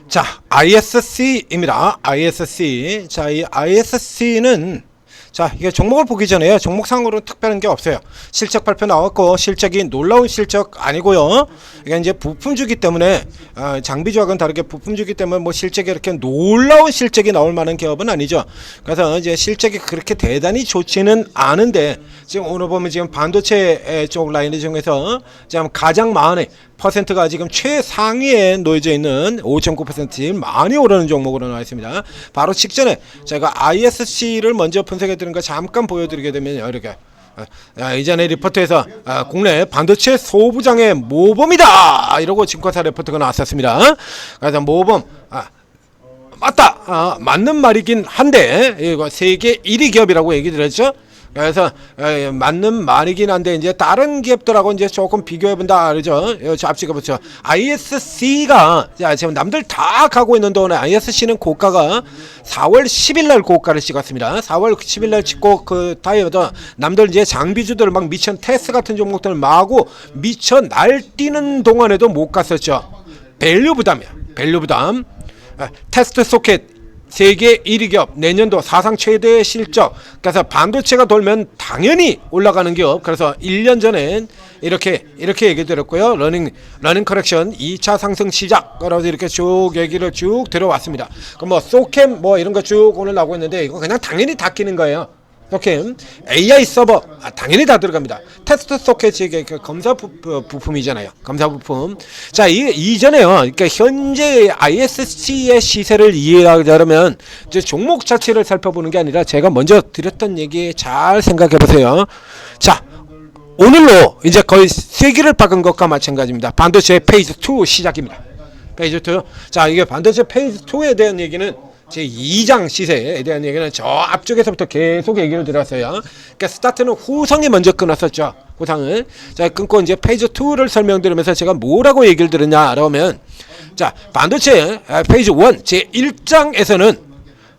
자, ISC입니다. ISC. 자, 이 ISC는 자, 이게 종목을 보기 전에요. 종목상으로는 특별한 게 없어요. 실적 발표 나왔고 실적이 놀라운 실적 아니고요. 이게 이제 부품주기 때문에 장비주하고는 다르게 부품주기 때문에 뭐 실적이 이렇게 놀라운 실적이 나올 만한 기업은 아니죠. 그래서 이제 실적이 그렇게 대단히 좋지는 않은데 지금 오늘 보면 지금 반도체 쪽 라인 중에서 지금 가장 많은 퍼센트가 지금 최상위에 놓여져 있는 5.9% 많이 오르는 종목으로 나와 있습니다. 바로 직전에 제가 ISC를 먼저 분석해 드린 거 잠깐 보여드리게 되면 이렇게 이전에 리포트에서 국내 반도체 소부장의 모범이다 이러고 증권사 리포트가 나왔었습니다. 그래서 모범 맞다 맞는 말이긴 한데 이거 세계 1위 기업이라고 얘기 드렸죠. 그래서 맞는 말이긴 한데 이제 다른 기업들하고 이제 조금 비교해본다 그러죠. 앞쪽에 보죠. ISC가 지금 남들 다 가고 있는 동안에 ISC는 고가가 4월 10일날 고가를 찍었습니다. 4월 10일날 찍고 그 타이어도 남들 이제 장비주들 막 미쳐 테스 같은 종목들 마구 미쳐 날뛰는 동안에도 못 갔었죠. 밸류 부담이야. 밸류 부담. 테스트 소켓. 세계 1위 기업, 내년도 사상 최대의 실적. 그래서 반도체가 돌면 당연히 올라가는 기업. 그래서 1년 전엔 이렇게 얘기 드렸고요. 러닝 커렉션 2차 상승 시작. 그래서 이렇게 쭉 얘기를 쭉 들어왔습니다. 그럼 뭐 소캠 뭐 이런 거 쭉 오늘 나오고 있는데 이거 그냥 당연히 다 끼는 거예요. 소캠, AI 서버 당연히 다 들어갑니다. 테스트 소켓이 검사 부품이잖아요. 검사 부품. 자, 이전에요. 그러니까 현재 ISC의 시세를 이해하려면 이제 종목 자체를 살펴보는 게 아니라 제가 먼저 드렸던 얘기 잘 생각해 보세요. 자, 오늘로 이제 거의 세기를 박은 것과 마찬가지입니다. 반도체 페이즈 2 시작입니다. 페이즈 2. 자, 이게 반도체 페이즈 2에 대한 얘기는 제 2장 시세에 대한 얘기는 저 앞쪽에서부터 계속 얘기를 드렸어요. 그러니까 스타트는 후성이 먼저 끊었었죠. 후성을. 자, 끊고 이제 페이즈 2를 설명드리면서 제가 뭐라고 얘기를 드렸냐라고 하면 자, 반도체 페이즈 1 제 1장에서는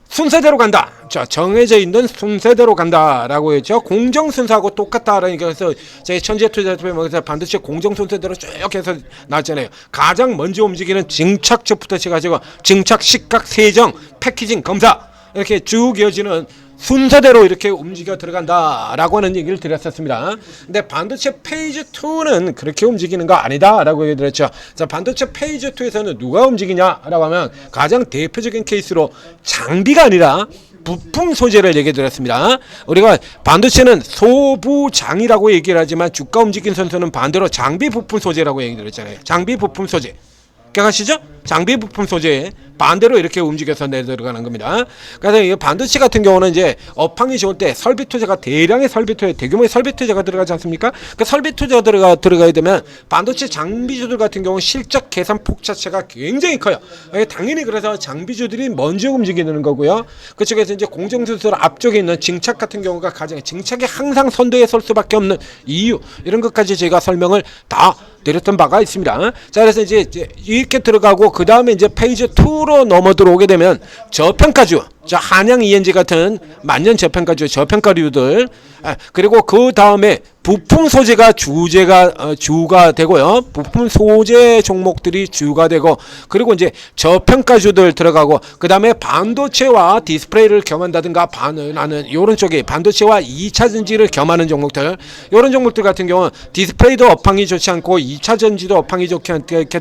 순서대로 간다. 자, 정해져 있는 순서대로 간다라고 했죠. 공정 순서하고 똑같다라는 그래서 제 천재 투자자에서 반도체 공정 순서대로 쭉 해서 나왔잖아요. 가장 먼저 움직이는 증착적부터 해가지고 증착, 시각, 세정, 패키징, 검사 이렇게 쭉 이어지는 순서대로 이렇게 움직여 들어간다라고 하는 얘기를 드렸었습니다. 근데 반도체 페이즈 2는 그렇게 움직이는 거 아니다라고 얘기 드렸죠. 자, 반도체 페이즈 2에서는 누가 움직이냐라고 하면 가장 대표적인 케이스로 장비가 아니라 부품 소재를 얘기 드렸습니다. 우리가 반도체는 소부장이라고 얘기를 하지만 주가 움직인 선수는 반대로 장비 부품 소재라고 얘기 드렸잖아요. 장비 부품 소재. 기억하시죠? 장비 부품 소재 반대로 이렇게 움직여서 내려가는 겁니다. 그래서 이 반도체 같은 경우는 이제 업황이 좋을 때 설비 투자가 대량의 설비 투자, 대규모의 설비 투자가 들어가지 않습니까? 그 설비 투자가 들어가야 되면 반도체 장비주들 같은 경우 실적 계산 폭 자체가 굉장히 커요. 당연히 그래서 장비주들이 먼저 움직이는 거고요. 그쪽에서 이제 공정순서 앞쪽에 있는 증착 같은 경우가 가장 증착이 항상 선두에 설 수밖에 없는 이유 이런 것까지 제가 설명을 다 드렸던 바가 있습니다. 자, 그래서 이제 이렇게 들어가고 그 다음에 이제 페이지 2로 넘어 들어오게 되면 저평가주, 자, 한양 ENG 같은 만년 저평가주, 저평가류들, 그리고 그 다음에 부품 소재가 주가 되고요. 부품 소재 종목들이 주가 되고, 그리고 이제 저평가주들 들어가고, 그 다음에 반도체와 디스플레이를 겸한다든가 하는 요런 쪽에 반도체와 2차 전지를 겸하는 종목들, 요런 종목들 같은 경우는 디스플레이도 업황이 좋지 않고 2차 전지도 업황이 좋기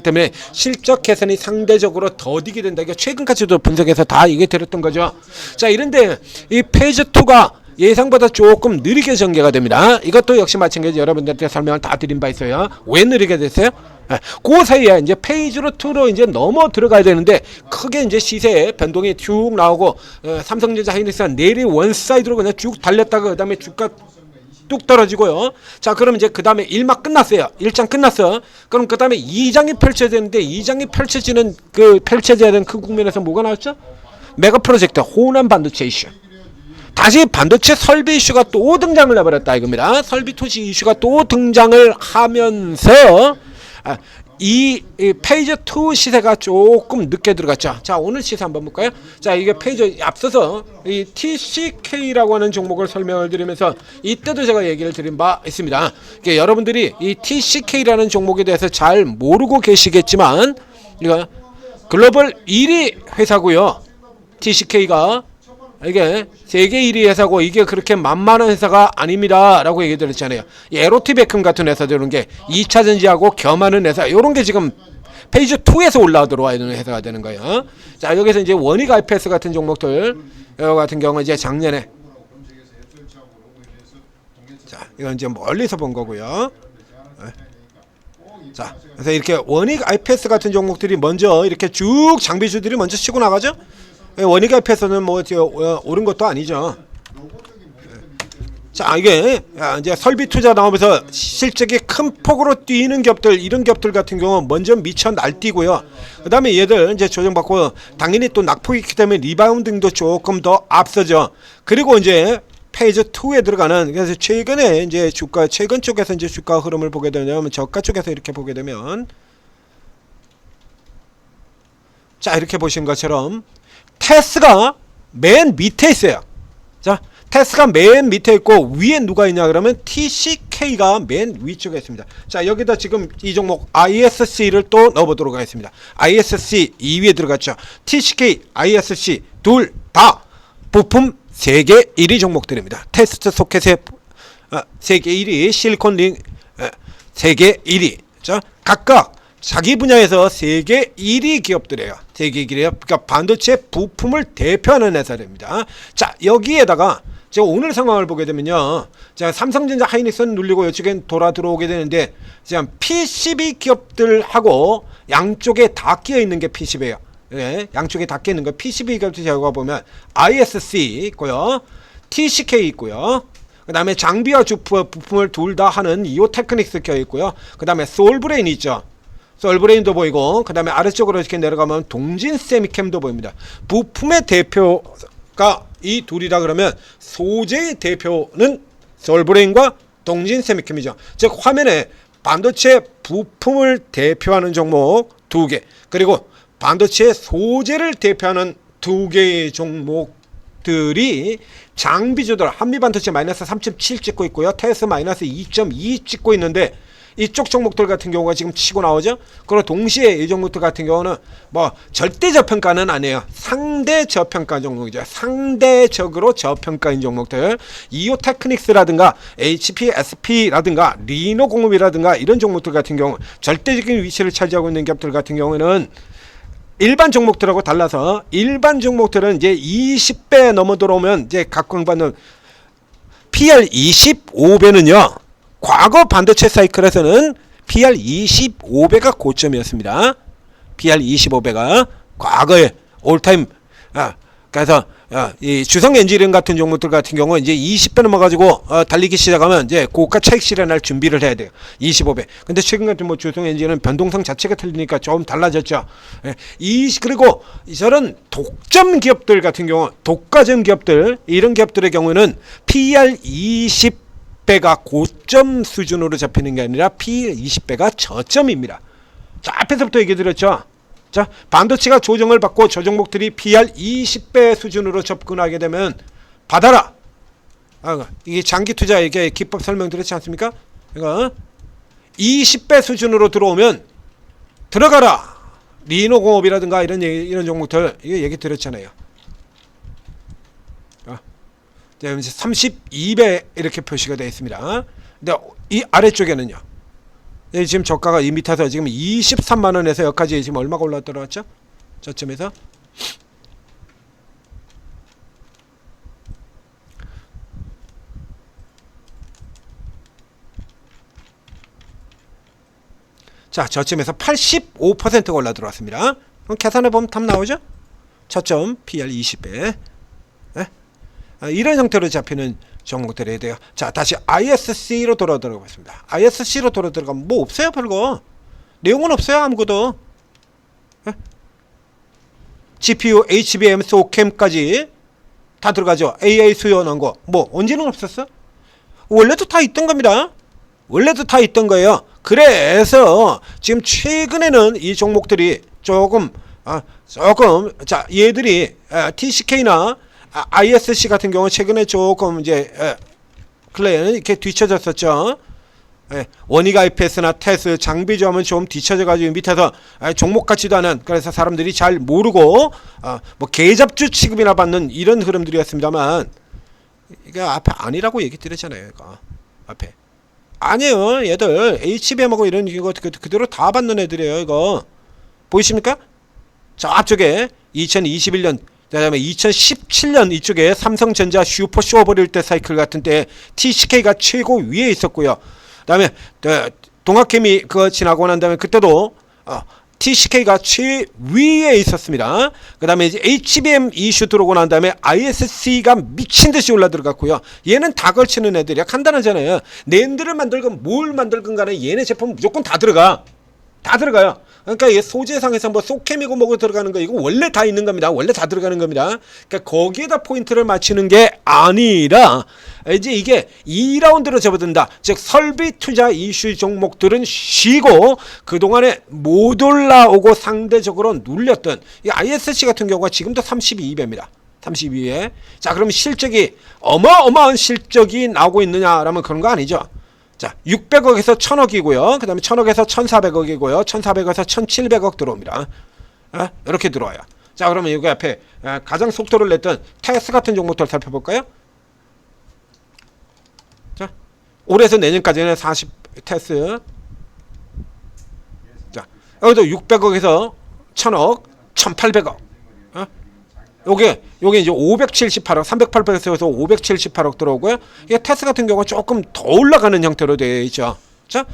때문에 실적 개선이 상대적으로 더디게 된다. 이게 최근까지도 분석해서 다 얘기 드렸던 거죠. 자, 이런데 이 페이지 2가 예상보다 조금 느리게 전개가 됩니다. 이것도 역시 마찬가지 여러분들한테 설명을 다 드린 바 있어요. 왜 느리게 됐어요? 그 사이에 이제 페이지로 2로 이제 넘어 들어가야 되는데 크게 이제 시세 변동이 쭉 나오고 삼성전자 하이닉스가 내리 원사이드로 그냥 쭉 달렸다가 그 다음에 주가 뚝 떨어지고요. 자, 그럼 이제 그 다음에 1막 끝났어요. 1장 끝났어. 그럼 그 다음에 2장이 펼쳐지는데 2장이 펼쳐져야 되는 그 국면에서 뭐가 나왔죠? 메가 프로젝트 호남 반도체 이슈. 다시 반도체 설비 이슈가 또 등장을 해버렸다 이겁니다. 설비 토시 이슈가 또 등장을 하면서 이 페이지 2 시세가 조금 늦게 들어갔죠. 자, 오늘 시세 한번 볼까요? 자, 이게 페이지 앞서서 이 TCK라고 하는 종목을 설명을 드리면서 이때도 제가 얘기를 드린 바 있습니다. 그러니까 여러분들이 이 TCK라는 종목에 대해서 잘 모르고 계시겠지만 이거 글로벌 1위 회사고요. TCK가 이게 세계 1위 회사고 이게 그렇게 만만한 회사가 아닙니다 라고 얘기 드렸잖아요. 에로티베컴 같은 회사들 이런 게 2차전지하고 겸하는 회사 이런 게 지금 페이지 2에서 올라와 들어와야 되는 회사가 되는 거예요. 자, 여기서 이제 원익 IPS 같은 종목들 같은 경우는 이제 작년에 자, 이건 이제 멀리서 본 거고요. 자, 그래서 이렇게 원익 IPS 같은 종목들이 먼저 이렇게 쭉 장비주들이 먼저 치고 나가죠. 원익 IPS는 뭐 오른 것도 아니죠. 자, 이게 이제 설비 투자 나오면서 실적이 큰 폭으로 뛰는 기업들, 이런 기업들 같은 경우 먼저 미쳐 날뛰고요. 그다음에 얘들 이제 조정받고 당연히 또 낙폭이 있기 때문에 리바운딩도 조금 더 앞서죠. 그리고 이제 페이지 2에 들어가는, 그래서 최근에 이제 주가, 최근 쪽에서 이제 주가 흐름을 보게 되면, 저가 쪽에서 이렇게 보게 되면, 자, 이렇게 보신 것처럼 테스가 맨 밑에 있어요. 자, 테스가 맨 밑에 있고 위에 누가 있냐 그러면 TCK가 맨 위쪽에 있습니다. 자, 여기다 지금 이 종목 ISC를 또 넣어보도록 하겠습니다. ISC 2위에 들어갔죠. TCK, ISC 둘 다 부품 세계 1위 종목들입니다. 테스트 소켓의 세계 1위, 실리콘링 세계 1위. 자, 각각 자기 분야에서 세계 1위 기업들이에요. 세계 1위, 그러니까 반도체 부품을 대표하는 회사입니다. 자, 여기에다가 제가 오늘 상황을 보게 되면요, 자, 삼성전자, 하이닉스는 눌리고 이쪽엔 돌아 들어오게 되는데, 지금 PCB 기업들하고 양쪽에 다 끼어 있는 게 PCB예요. 네, 양쪽에 다 끼어 있는 거 PCB 기업들 제가 보면 ISC 있고요, TCK 있고요. 그 다음에 장비와 부품을 둘 다 하는 이오테크닉스 껴 있고요. 그 다음에 솔브레인 있죠. 솔브레인도 보이고, 그 다음에 아래쪽으로 이렇게 내려가면 동진세미캠도 보입니다. 부품의 대표가 이 둘이라 그러면 소재의 대표는 솔브레인과 동진세미캠이죠. 즉 화면에 반도체 부품을 대표하는 종목 2개, 그리고 반도체 소재를 대표하는 2개의 종목들이 장비주들, 한미반도체 마이너스 3.7 찍고 있고요, 테스 마이너스 2.2 찍고 있는데, 이쪽 종목들 같은 경우가 지금 치고 나오죠. 그리고 동시에 이 종목들 같은 경우는 뭐 절대 저평가는 아니에요. 상대 저평가 종목이죠. 상대적으로 저평가인 종목들, 이오테크닉스라든가 HPSP라든가 리노공업이라든가 이런 종목들 같은 경우 절대적인 위치를 차지하고 있는 기업들 같은 경우는 일반 종목들하고 달라서, 일반 종목들은 이제 20배 넘어 들어오면 이제 각광받는 PR 25배는요, 과거 반도체 사이클에서는 PR 25배가 고점이었습니다. PR 25배가 과거에 올타임, 그래서 이 주성 엔지니어링 같은 종목들 같은 경우 이제 20배 넘어가지고 달리기 시작하면 이제 고가 차익 실현할 준비를 해야 돼요. 25배. 근데 최근 같은 뭐 주성 엔지니어는 변동성 자체가 틀리니까 좀 달라졌죠. 그리고 저런 독점 기업들 같은 경우, 독과점 기업들, 이런 기업들의 경우는 PR 20배가 고점 수준으로 잡히는 게 아니라 PR 20배가 저점입니다. 자, 앞에서부터 얘기 드렸죠. 자, 반도체가 조정을 받고 저 종목들이 PR 20배 수준으로 접근하게 되면 받아라. 이게 장기 투자, 이게 기법 설명드렸지 않습니까? 그러니까 20배 수준으로 들어오면 들어가라. 리노공업이라든가 이런 종목들, 이게 얘기 드렸잖아요. 32배 이렇게 표시가 되어 있습니다. 근데 이 아래쪽에는요, 지금 저가가 이 밑에서 지금 23만원에서 여기까지 지금 얼마가 올라들어왔죠? 저점에서 자, 저점에서 85%가 올라 들어왔습니다. 그럼 계산해보면 답 나오죠? 저점 PR 20배. 이런 형태로 잡히는 종목들이 돼요. 자, 다시 ISC로 돌아 들어가겠습니다. ISC로 돌아 들어가면 뭐 없어요, 별거. 내용은 없어요, 아무것도. GPU, HBM, SOCAM까지 다 들어가죠. AI 수요 넣은 거. 뭐 언제는 없었어? 원래도 다 있던 겁니다. 원래도 다 있던 거예요. 그래서 지금 최근에는 이 종목들이 조금 자, 얘들이 TCK나 ISC 같은 경우 최근에 조금 이제 클레이는 이렇게 뒤쳐졌었죠. 원익 IPS나 테스 장비주하면 좀 뒤쳐져가지고 밑에서 종목 같지도 않은, 그래서 사람들이 잘 모르고 뭐 계잡주 취급이나 받는 이런 흐름들이었습니다만, 이게 앞에 아니라고 얘기 드렸잖아요. 이거 앞에 아니에요. 얘들 HBM하고 이런 이거 그대로 다 받는 애들이에요. 이거 보이십니까? 저 앞쪽에 2021년, 그다음에 2017년 이쪽에 삼성전자 슈퍼 쇼버릴 때 사이클 같은 때 TCK가 최고 위에 있었고요. 그다음에 동학케미 그거 지나고 난 다음에 그때도 TCK가 최위에 있었습니다. 그다음에 이제 HBM 이슈 들어오고 난 다음에 ISC가 미친 듯이 올라 들어갔고요. 얘는 다 걸치는 애들이야. 간단하잖아요. 낸드를 만들건 뭘 만들건 간에 얘네 제품 무조건 다 들어가. 다 들어가요. 그러니까 이 소재상에서 뭐 소캠이고 뭐고 들어가는 거 이거 원래 다 있는 겁니다. 원래 다 들어가는 겁니다. 그러니까 거기에다 포인트를 맞추는 게 아니라 이제 이게 2라운드로 접어든다. 즉 설비 투자 이슈 종목들은 쉬고 그동안에 못 올라오고 상대적으로 눌렸던 이 ISC 같은 경우가 지금도 32배입니다. 32배. 자, 그럼 실적이 어마어마한 실적이 나오고 있느냐라면 그런 거 아니죠. 자, 600억에서 1000억이고요. 그 다음에 1000억에서 1400억이고요. 1400억에서 1700억 들어옵니다. 이렇게 들어와요. 자, 그러면 여기 앞에 가장 속도를 냈던 테스 같은 종목들 살펴볼까요? 자, 올해에서 내년까지는 40 테스. 자, 여기도 600억에서 1000억, 1800억. 요게 이제 578억, 308%에서 578억 들어오고요. 이게 테스 같은 경우는 조금 더 올라가는 형태로 되어 있죠. 자,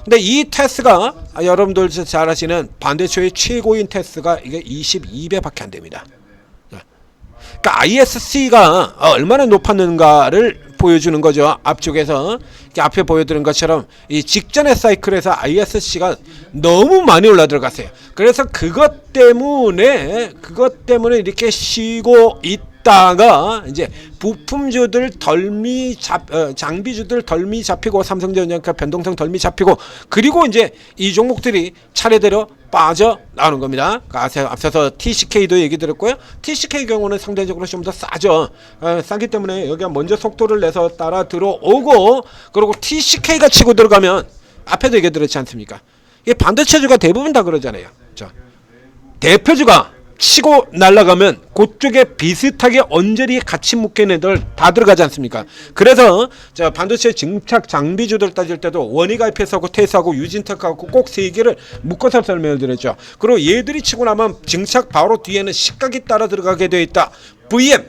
근데 이 테스가 여러분들 잘 아시는 반도체의 최고인 테스가 이게 22배밖에 안 됩니다. 그러니까 ISC가 얼마나 높았는가를 보여주는 거죠. 앞쪽에서 앞에 보여드린 것처럼 이 직전의 사이클에서 ISC가 너무 많이 올라 들어갔어요. 그래서 그것 때문에 이렇게 쉬고 있다가 이제 부품주들 장비주들 덜미 잡히고 삼성전자 변동성 덜미 잡히고 그리고 이제 이 종목들이 차례대로 빠져 나오는 겁니다. 앞서서 TCK도 얘기 드렸고요. TCK 경우는 상대적으로 좀 더 싸죠. 싸기 때문에 여기가 먼저 속도를 내서 따라 들어오고 그리고 TCK가 치고 들어가면 앞에도 얘기 드렸지 않습니까? 이게 반도체주가 대부분 다 그러잖아요. 자, 대표주가 치고 날아가면 그쪽에 비슷하게 언저리 같이 묶인 애들 다 들어가지 않습니까? 그래서 자, 반도체 증착 장비주들 따질 때도 원익 IPS하고 테스하고 유진텍하고 꼭 세 개를 묶어서 설명을 드렸죠. 그리고 얘들이 치고 나면 증착 바로 뒤에는 식각이 따라 들어가게 되어 있다. VM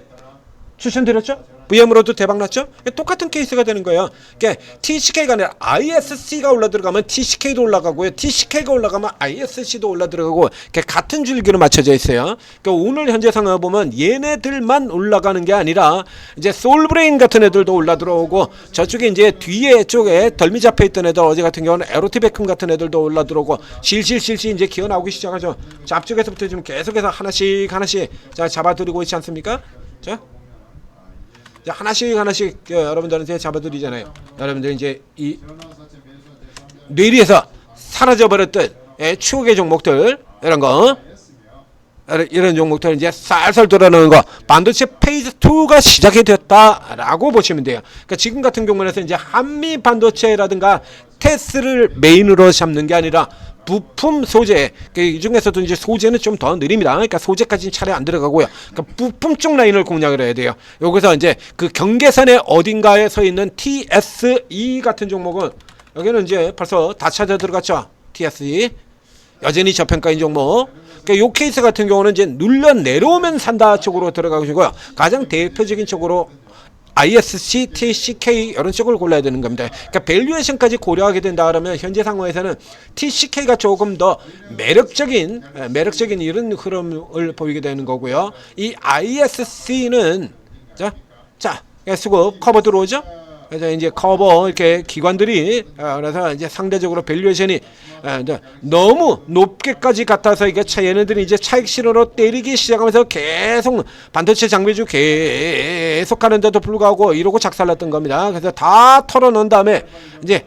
추천드렸죠? VM으로도 대박났죠? 똑같은 케이스가 되는 거예요. 그러니까 TCK가 아니라 ISC가 올라 들어가면 TCK도 올라가고요. TCK가 올라가면 ISC도 올라 들어가고 같은 줄기로 맞춰져 있어요. 그러니까 오늘 현재 상황을 보면 얘네들만 올라가는 게 아니라 이제 솔브레인 같은 애들도 올라 들어오고 저쪽에 이제 뒤에 쪽에 덜미 잡혀 있던 애들 어제 같은 경우는 에로티베쿰 같은 애들도 올라 들어오고 실실 이제 기어 나오기 시작하죠. 자, 앞쪽에서부터 지금 계속해서 하나씩 자, 잡아드리고 있지 않습니까? 자. 하나씩 여러분들한테 잡아드리잖아요. 여러분들 이제 이 뇌리에서 사라져버렸던 추억의 종목들 이런 종목들 이제 살살 돌아오는 거 반도체 페이즈 2가 시작이 됐다라고 보시면 돼요. 그러니까 지금 같은 경우에는 이제 한미 반도체라든가 테스를 메인으로 잡는 게 아니라 부품 소재, 이 중에서도 이제 소재는 좀 더 느립니다. 그러니까 소재까지는 차례 안 들어가고요. 그러니까 부품 쪽 라인을 공략을 해야 돼요. 여기서 이제 그 경계선의 어딘가에 서 있는 TSE 같은 종목은 여기는 이제 벌써 다 찾아 들어갔죠. TSE 여전히 저평가인 종목. 그러니까 요 케이스 같은 경우는 이제 눌려 내려오면 산다 쪽으로 들어가고요. 가장 대표적인 쪽으로 ISC, TCK 이런 쪽을 골라야 되는 겁니다. 그러니까 밸류에이션까지 고려하게 된다 그러면 현재 상황에서는 TCK가 조금 더 매력적인 이런 흐름을 보이게 되는 거고요. 이 ISC는 자 수급 커버 들어오죠. 그래서 이제 커버 이렇게 기관들이 그래서 이제 상대적으로 밸류에이션이 너무 높게까지 같아서 이게 얘네들이 이제 차익 신호로 때리기 시작하면서 계속 반도체 장비주 계속 가는데도 불구하고 이러고 작살났던 겁니다. 그래서 다 털어놓은 다음에 이제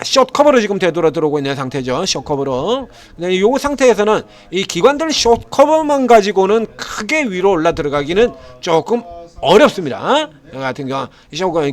숏 커버로 지금 되돌아 들어오고 있는 상태죠. 숏 커버로. 이 상태에서는 이 기관들 숏 커버만 가지고는 크게 위로 올라 들어가기는 조금 어렵습니다. 같은 경우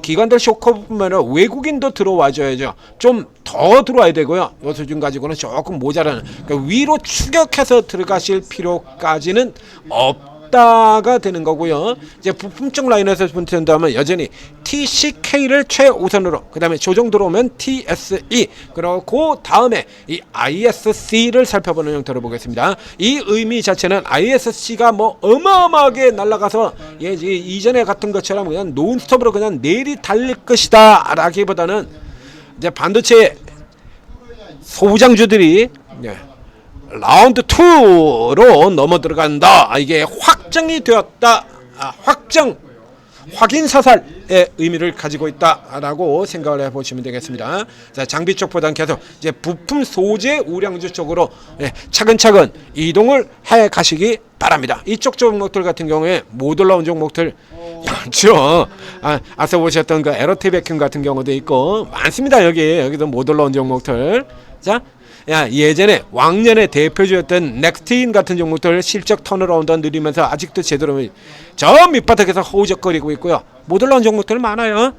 기관들 쇼커 보면 외국인도 들어와줘야죠. 좀 더 들어와야 되고요. 요 수준 가지고는 조금 모자라는, 그러니까 위로 추격해서 들어가실 필요까지는 없다가 되는 거고요. 이제 부품적 라인에서 본다면 여전히 TCK를 최우선으로, 그 다음에 조정 들어오면 TSE, 그리고 그 다음에 이 ISC를 살펴보는 형태로 보겠습니다. 이 의미 자체는 ISC가 뭐 어마어마하게 날아가서 이전에 같은 것처럼 그냥 논스톱으로 그냥 내리 달릴 것이다 라기보다는 이제 반도체 소부장주들이 라운드 2로 넘어 들어간다. 이게 확정이 되었다. 확인 사살의 의미를 가지고 있다라고 생각을 해보시면 되겠습니다. 자, 장비 쪽보다는 계속 이제 부품 소재 우량주 쪽으로 차근차근 이동을 해 가시기 바랍니다. 이쪽 종목들 같은 경우에 못 올라온 종목들 많죠. 앞서 보셨던 그 에러티 베큐 같은 경우도 있고 많습니다. 여기도 못 올라온 종목들. 자, 예전에 왕년의 대표주였던 넥스트인 같은 종목들 실적 턴어라운드 느리면서 아직도 제대로 저 밑바닥에서 허우적거리고 있고요. 못 올라온 종목들 많아요.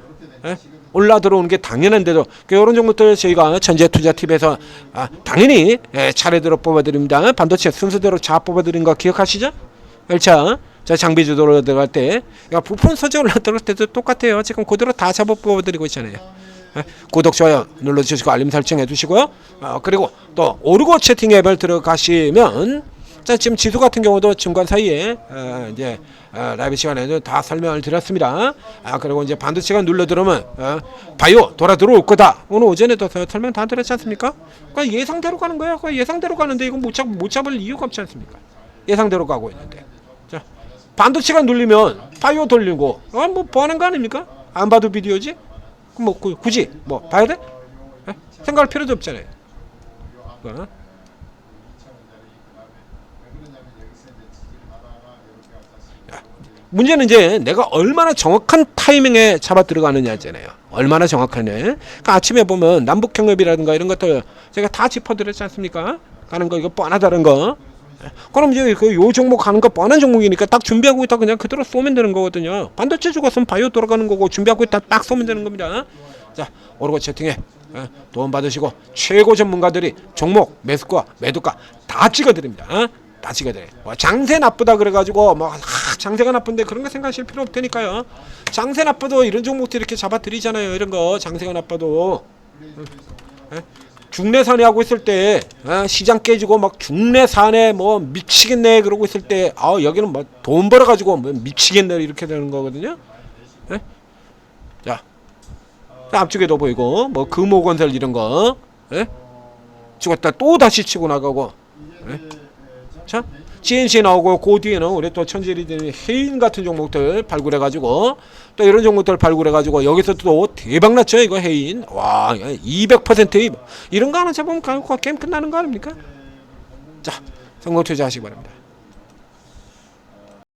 올라 들어오는 게 당연한데도 이런 종목들 저희가 전재투자팁에서 당연히 차례대로 뽑아드립니다. 반도체 순서대로 잘 뽑아드린 거 기억하시죠? 1차 자, 장비 주도로 들어갈 때 부품 소재 올라 들어갈 때도 똑같아요. 지금 그대로 다 잡아 뽑아드리고 있잖아요. 구독, 좋아요 눌러주시고 알림 설정 해주시고요. 그리고 또 오르고 채팅 앱을 들어가시면 자, 지금 지수 같은 경우도 중간 사이에 이제 라이브 시간에도 다 설명을 드렸습니다. 그리고 이제 반도체가 눌러 들어오면 바이오 돌아 들어올 거다. 오늘 오전에도 설명 다 드렸지 않습니까? 그러니까 예상대로 가는 거야. 예상대로 가는데 이건 못 잡을 이유가 없지 않습니까? 예상대로 가고 있는데. 자, 반도체가 눌리면 바이오 돌리고 뭐 하는 거 아닙니까? 안 봐도 비디오지? 그럼 뭐 굳이 뭐 봐야 돼? 생각할 필요도 없잖아요. 문제는 이제 내가 얼마나 정확한 타이밍에 잡아 들어가느냐잖아요. 얼마나 정확하냐. 그러니까 아침에 보면 남북경협이라든가 이런 것들 제가 다 짚어드렸지 않습니까? 가는 거 이거 뻔하다는 거. 그럼 이제 요 종목 가는 거 뻔한 종목이니까 딱 준비하고 있다 그냥 그대로 쏘면 되는 거거든요. 반도체 죽었으면 바이오 돌아가는 거고 준비하고 있다 딱 쏘면 되는 겁니다. 자, 오르고 채팅에 도움 받으시고 최고 전문가들이 종목 매수가 매도가 다 찍어드립니다. 다 찍어드려요. 장세 나쁘다 그래가지고 뭐 장세가 나쁜데 그런 거 생각하실 필요 없다니까요. 장세 나빠도 이런 종목들 이렇게 잡아드리잖아요. 이런 거 장세가 나빠도 중내산에 하고 있을 때 시장 깨지고 막 중내산에 뭐 미치겠네 그러고 있을 때 여기는 뭐 돈 벌어가지고 뭐 미치겠네 이렇게 되는 거거든요. 자, 앞쪽에도 보이고 뭐 금호건설 이런 거 죽었다 또 다시 치고 나가고. 자, CNC 나오고 그 뒤에는 우리 또 천재리들이 해인 같은 종목들 발굴해가지고 또 이런 종목들 발굴해가지고 여기서 또 대박 났죠. 이거 해인 와 200% 이런 거 하나 잡으면 게임 끝나는 거 아닙니까? 자, 성공 투자하시기 바랍니다.